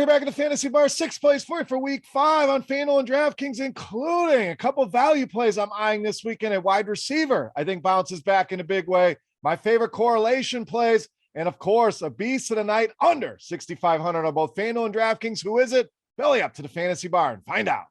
here back in the Fantasy Bar, 6 plays for you for week 5 on Fanduel and Draftkings, including a couple value plays I'm eyeing this weekend. A wide receiver, I think, bounces back in a big way. My favorite correlation plays, and of course, a beast of the night under 6,500 on both Fanduel and Draftkings. Who is it? Belly up to the Fantasy Bar and find out.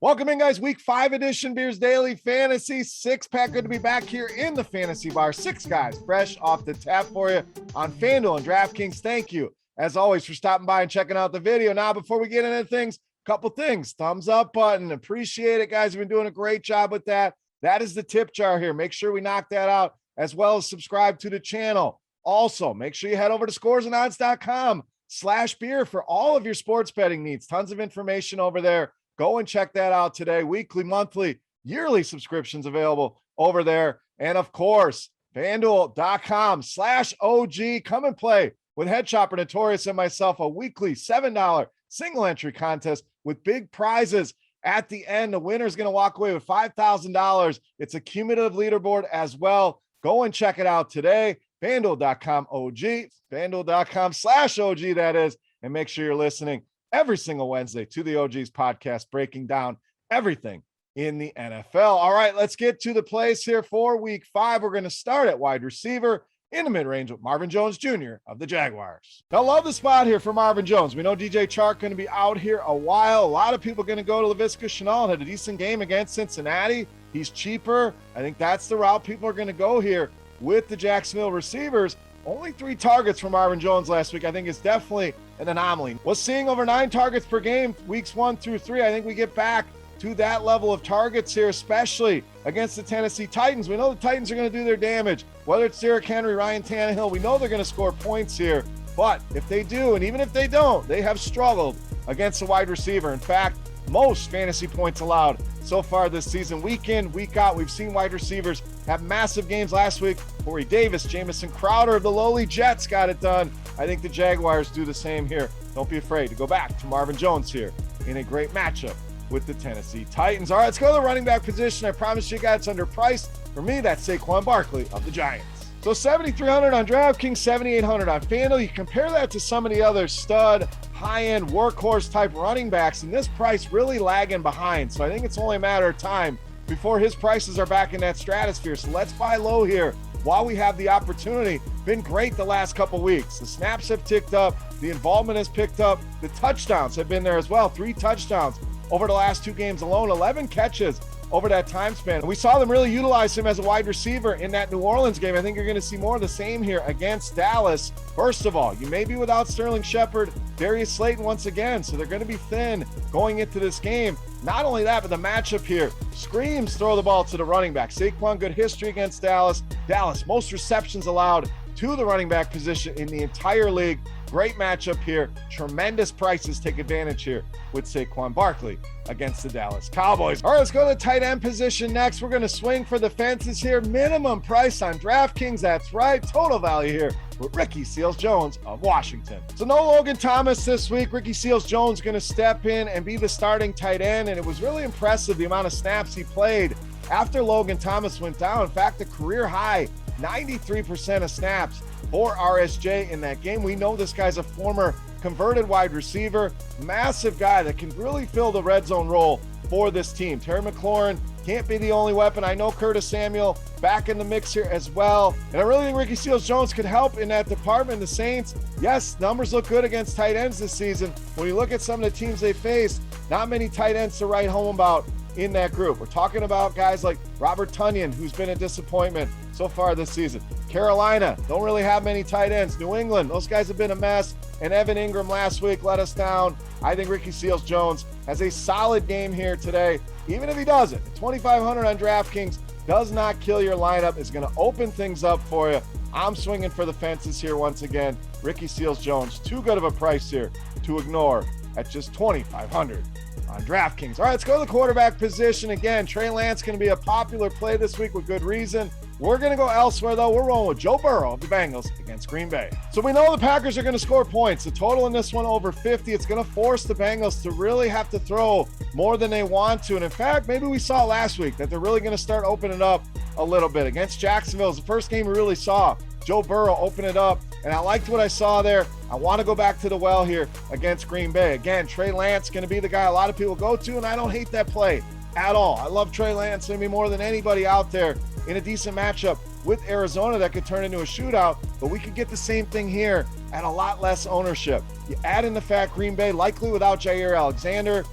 Welcome in, guys. Week 5 edition, Beers Daily Fantasy. 6-pack. Good to be back here in the Fantasy Bar. 6 guys fresh off the tap for you on Fanduel and Draftkings. Thank you, as always, for stopping by and checking out the video. Now, before we get into things, a couple things. Thumbs up button. Appreciate it, guys. You've been doing a great job with that. That is the tip jar here. Make sure we knock that out, as well as subscribe to the channel. Also, make sure you head over to scoresandodds.com/beer for all of your sports betting needs. Tons of information over there. Go and check that out today. Weekly, monthly, yearly subscriptions available over there. And of course, FanDuel.com/OG. Come and play with Head Shopper Notorious and myself, a weekly $7 single entry contest with big prizes at the end. The winner is going to walk away with $5,000. It's a cumulative leaderboard as well. Go and check it out today. FanDuel.com/OG, FanDuel.com/OG, that is. And make sure you're listening every single Wednesday to the OG's podcast, breaking down everything in the NFL. All right, let's get to the plays here for week 5. We're going to start at wide receiver in the mid-range with Marvin Jones Jr. of the Jaguars. I love the spot here for Marvin Jones. We know DJ Chark going to be out here a while. A lot of people going to go to Laviska Shenault. Had a decent game against Cincinnati. He's cheaper. I think that's the route people are going to go here with the Jacksonville receivers. Only 3 targets for Marvin Jones last week. I think it's definitely an anomaly. Was seeing over 9 targets per game weeks 1 through 3. I think we get back to that level of targets here, especially against the Tennessee Titans. We know the Titans are going to do their damage, whether it's Derrick Henry, Ryan Tannehill. We know they're going to score points here, but if they do, and even if they don't, they have struggled against the wide receiver. In fact, most fantasy points allowed so far this season. Week in, week out, we've seen wide receivers have massive games last week. Corey Davis, Jamison Crowder of the lowly Jets got it done. I think the Jaguars do the same here. Don't be afraid to go back to Marvin Jones here in a great matchup with the Tennessee Titans. All right, let's go to the running back position. I promise you guys it's underpriced. For me, that's Saquon Barkley of the Giants. So 7,300 on DraftKings, 7,800 on FanDuel. You compare that to some of the other stud, high-end, workhorse type running backs, and this price really lagging behind. So I think it's only a matter of time before his prices are back in that stratosphere. So let's buy low here while we have the opportunity. Been great the last couple weeks. The snaps have ticked up. The involvement has picked up. The touchdowns have been there as well. 3 touchdowns over the last 2 games alone. 11 catches over that time span. And we saw them really utilize him as a wide receiver in that New Orleans game. I think you're going to see more of the same here against Dallas. First of all, you may be without Sterling Shepard, Darius Slayton once again, so they're going to be thin going into this game. Not only that, but the matchup here screams throw the ball to the running back. Saquon, good history against Dallas. Dallas, most receptions allowed to the running back position in the entire league. Great matchup here. Tremendous prices. Take advantage here with Saquon Barkley against the Dallas Cowboys. All right, let's go to the tight end position next. We're going to swing for the fences here. Minimum price on DraftKings. That's right. Total value here with Ricky Seals-Jones of Washington. So no Logan Thomas this week. Ricky Seals-Jones going to step in and be the starting tight end. And it was really impressive the amount of snaps he played after Logan Thomas went down. In fact, the career high, 93% of snaps for RSJ in that game. We know this guy's a former converted wide receiver, massive guy that can really fill the red zone role for this team. Terry McLaurin can't be the only weapon. I know Curtis Samuel back in the mix here as well. And I really think Ricky Seals-Jones could help in that department. The Saints, yes, numbers look good against tight ends this season. When you look at some of the teams they face, not many tight ends to write home about in that group. We're talking about guys like Robert Tonyan, who's been a disappointment so far this season. Carolina, don't really have many tight ends. New England, those guys have been a mess. And Evan Ingram last week let us down. I think Ricky Seals-Jones has a solid game here today. Even if he doesn't, 2,500 on DraftKings does not kill your lineup. It's going to open things up for you. I'm swinging for the fences here once again. Ricky Seals-Jones, too good of a price here to ignore at just 2,500 on DraftKings. All right, let's go to the quarterback position. Again, Trey Lance going to be a popular play this week with good reason. We're going to go elsewhere, though. We're rolling with Joe Burrow of the Bengals against Green Bay. So we know the Packers are going to score points. The total in this one over 50. It's going to force the Bengals to really have to throw more than they want to. And in fact, maybe we saw last week that they're really going to start opening up a little bit. Against Jacksonville is the first game we really saw Joe Burrow open it up, and I liked what I saw there. I want to go back to the well here against Green Bay. Again, Trey Lance going to be the guy a lot of people go to, and I don't hate that play at all. I love Trey Lance maybe more than anybody out there in a decent matchup with Arizona that could turn into a shootout, but we could get the same thing here at a lot less ownership. You add in the fact Green Bay likely without Jair Alexander,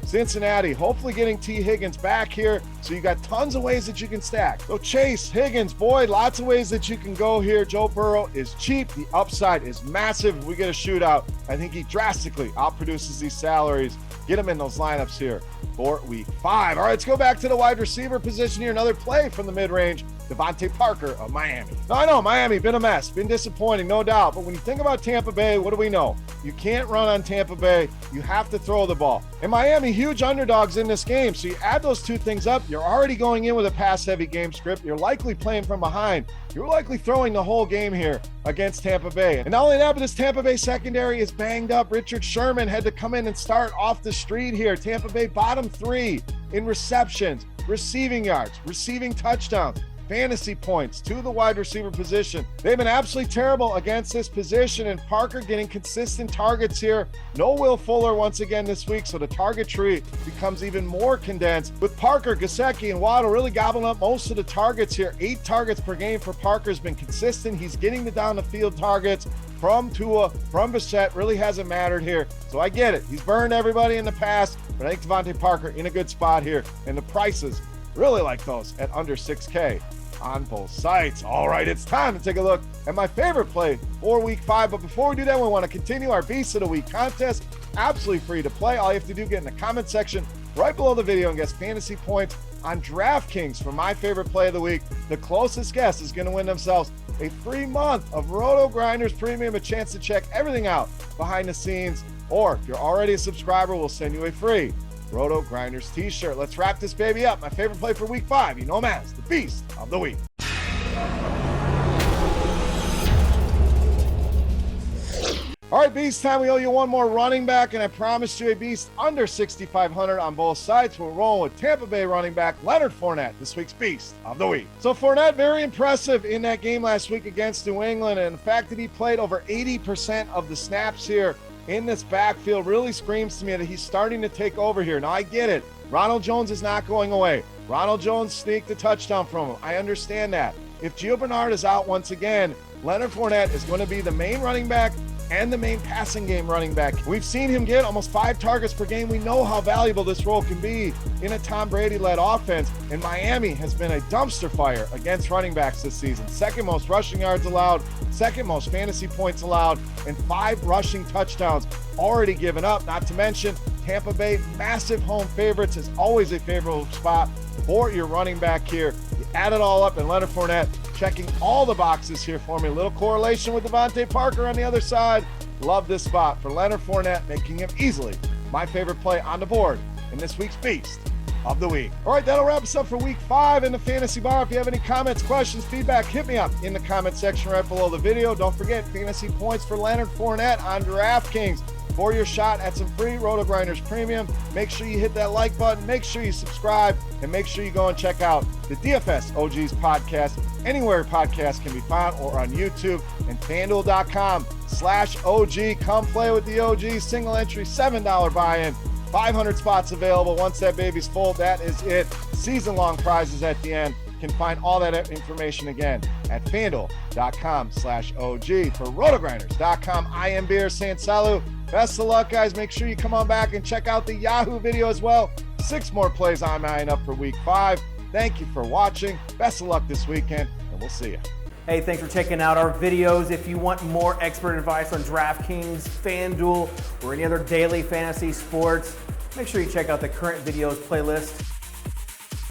Cincinnati hopefully getting T. Higgins back here, so you got tons of ways that you can stack. So Chase, Higgins, Boyd, lots of ways that you can go here. Joe Burrow is cheap. The upside is massive. If we get a shootout, I think he drastically outproduces these salaries. Get him in those lineups here for week 5. All right, let's go back to the wide receiver position here. Another play from the mid-range, DeVante Parker of Miami. Now, I know Miami, been a mess, been disappointing, no doubt. But when you think about Tampa Bay, what do we know? You can't run on Tampa Bay. You have to throw the ball. And Miami, huge underdogs in this game. So you add those two things up, you're already going in with a pass-heavy game script. You're likely playing from behind. You're likely throwing the whole game here against Tampa Bay. And not only that, but this Tampa Bay secondary is banged up. Richard Sherman had to come in and start off the street here. Tampa Bay bottom 3 in receptions, receiving yards, receiving touchdowns, fantasy points to the wide receiver position. They've been absolutely terrible against this position, and Parker getting consistent targets here. No Will Fuller once again this week, so the target tree becomes even more condensed. With Parker, Gesicki, and Waddle really gobbling up most of the targets here. 8 targets per game for Parker has been consistent. He's getting the down the field targets from Tua, from Brissett, really hasn't mattered here. So I get it. He's burned everybody in the past, but I think DeVante Parker in a good spot here, and the prices really like those at under 6K. On both sides. All right, it's time to take a look at my favorite play for week 5. But before we do that, we want to continue our Beast of the Week contest. Absolutely free to play. All you have to do, get in the comment section right below the video and guess fantasy points on Draftkings for my favorite play of the week. The closest guess is going to win themselves a free month of RotoGrinders Premium, a chance to check everything out behind the scenes. Or if you're already a subscriber, we'll send you a free RotoGrinders t-shirt. Let's wrap this baby up. My favorite play for week 5. You know him as the Beast of the Week. All right, Beast time. We owe you one more running back, and I promised you a Beast under 6,500 on both sides. We're rolling with Tampa Bay running back Leonard Fournette, this week's Beast of the Week. So Fournette, very impressive in that game last week against New England, and the fact that he played over 80% of the snaps here in this backfield really screams to me that he's starting to take over here. Now, I get it. Ronald Jones is not going away. Ronald Jones sneaked a touchdown from him. I understand that. If Gio Bernard is out once again, Leonard Fournette is going to be the main running back and the main passing game running back. We've seen him get almost 5 targets per game. We know how valuable this role can be in a Tom Brady-led offense, and Miami has been a dumpster fire against running backs this season. 2nd most rushing yards allowed, 2nd most fantasy points allowed, and 5 rushing touchdowns already given up. Not to mention, Tampa Bay, massive home favorites, is always a favorable spot for your running back here. You add it all up, and Leonard Fournette checking all the boxes here for me. A little correlation with DeVante Parker on the other side. Love this spot for Leonard Fournette, making him easily my favorite play on the board in this week's Beast of the Week. All right, that'll wrap us up for week 5 in the Fantasy Bar. If you have any comments, questions, feedback, hit me up in the comment section right below the video. Don't forget, fantasy points for Leonard Fournette on Draftkings. For your shot at some free RotoGrinders Premium, make sure you hit that like button, make sure you subscribe, and make sure you go and check out the DFS OGs podcast anywhere podcasts can be found, or on YouTube and Fanduel.com/OG. Come play with the OGs. Single entry, $7 buy-in, 500 spots available. Once that baby's full, that is it. Season-long prizes at the end. Can find all that information again at Fanduel.com/OG. For RotoGrinders.com, I am Beer saying salut. Best of luck, guys. Make sure you come on back and check out the Yahoo video as well. 6 more plays on mine up for week 5. Thank you for watching. Best of luck this weekend, and we'll see you. Hey, thanks for checking out our videos. If you want more expert advice on DraftKings, FanDuel, or any other daily fantasy sports, make sure you check out the current videos playlist.